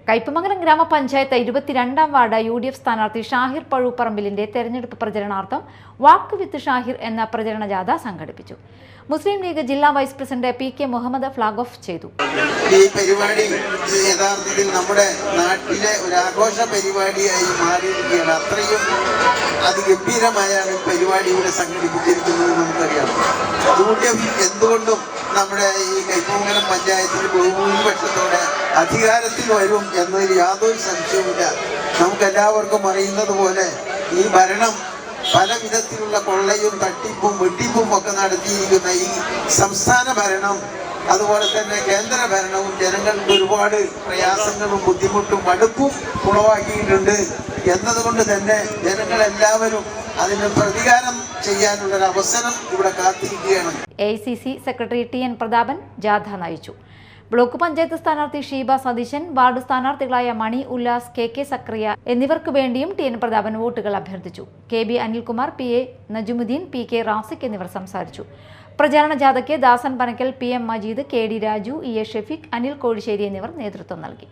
കയ്പമംഗലം ഗ്രാമപഞ്ചായത്ത് 22-ാം ward UDF സ്ഥാനാർത്ഥി ഷാഹിർ പഴുപ്പറമ്പിലിന്റെ തെരഞ്ഞെടുപ്പ് പ്രചരണാർത്ഥം വാക്ക് വിത്ത് ഷാഹിർ എന്ന പ്രചരണ ജാഥ സംഘടിപ്പിച്ചു. മുസ്ലിം ലീഗ് ജില്ലാ vice president PK Muhammad flag off ചെയ്തു. ഈ പരിപാടി യഥാർത്ഥത്തിൽ നമ്മുടെ നാട്ടിലെ ഒരു ആഘോഷ പരിപാടിയായി മാറിയിരിക്കുകയാണ്. അത്രയും അതിഗംഭീരമായാണ് ഈ പരിപാടി ഇവിടെ സംഘടിപ്പിച്ചിരിക്കുന്നത്. നമുക്കറിയാം UDF എന്തുകൊണ്ടും നമ്മുടെ ഈ കയ്പമംഗലം പഞ്ചായത്തിൽ ബഹുഭൂരിപക്ഷത്തോടെ അധികാരത്തിൽ വരും എന്നതിൽ യാതൊരു സംശയവുമില്ല. നമുക്കെല്ലാവർക്കും അറിയുന്നത് പോലെ ഈ ഭരണം പല വിധത്തിലുള്ള കൊള്ളയും തട്ടിപ്പും വെട്ടിപ്പും ഒക്കെ നടത്തിയിരിക്കുന്ന ഈ സംസ്ഥാന ഭരണം, അതുപോലെ തന്നെ കേന്ദ്ര ഭരണവും ജനങ്ങൾക്ക് ഒരുപാട് പ്രയാസങ്ങളും ബുദ്ധിമുട്ടും മടുപ്പും ഉളവാക്കിയിട്ടുണ്ട്. എന്നതുകൊണ്ട് തന്നെ ജനങ്ങളെല്ലാവരും അതിന് പ്രതികാരം ചെയ്യാനുള്ളൊരു അവസരം ഇവിടെ കാത്തിരിക്കുകയാണ്. AICC സെക്രട്ടറി TN പ്രതാപൻ ജാഥ നയിച്ചു. ബ്ലോക്ക് പഞ്ചായത്ത് സ്ഥാനാർത്ഥി ഷീബ സതീശൻ, വാർഡ് സ്ഥാനാർത്ഥികളായ മണി ഉല്ലാസ്, KK സക്രിയ എന്നിവർക്ക് വേണ്ടിയും TN പ്രതാപൻ വോട്ടുകൾ അഭ്യർത്ഥിച്ചു. KB Anilkumar, PA Najumudheen, PK Rasik എന്നിവർ സംസാരിച്ചു. പ്രചാരണ ജാഥയ്ക്ക് ദാസൻ Panakkal, PM Majeed, KD Raju, EA Shefeeq, Anil Kozhissery എന്നിവർ നേതൃത്വം നൽകി.